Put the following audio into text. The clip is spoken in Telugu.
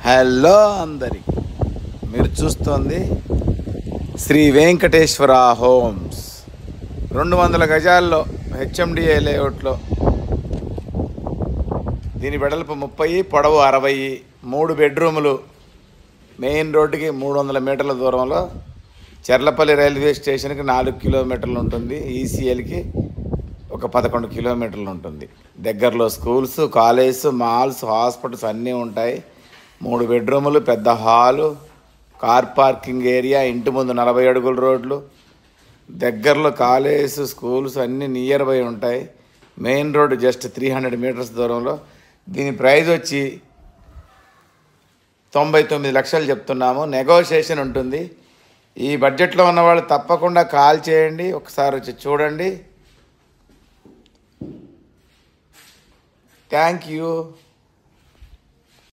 హలో అందరికి, మీరు చూస్తోంది శ్రీ వెంకటేశ్వర హోమ్స్. 200 గజాల్లో హెచ్ఎండిఏ లేఅవుట్లో. దీని వెడల్పు 30, పొడవు 60, 3 బెడ్రూములు. మెయిన్ రోడ్డుకి 300 మీటర్ల దూరంలో. చెర్లపల్లి రైల్వే స్టేషన్కి 4 కిలోమీటర్లు ఉంటుంది. ఈసీఎల్కి ఒక 11 కిలోమీటర్లు ఉంటుంది. దగ్గరలో స్కూల్స్, కాలేజెస్, మాల్స్, హాస్పిటల్స్ అన్నీ ఉంటాయి. 3 బెడ్రూములు, పెద్ద హాలు, కార్ పార్కింగ్ ఏరియా, ఇంటి ముందు 40 అడుగుల రోడ్లు. దగ్గరలో కాలేజెస్, స్కూల్స్ అన్నీ నియర్ బై ఉంటాయి. మెయిన్ రోడ్డు జస్ట్ 300 మీటర్స్ దూరంలో. దీని ప్రైస్ వచ్చి 99 లక్షలు చెప్తున్నాము. నెగోషియేషన్ ఉంటుంది. ఈ బడ్జెట్లో ఉన్నవాళ్ళు తప్పకుండా కాల్ చేయండి, ఒకసారి వచ్చి చూడండి. Thank you.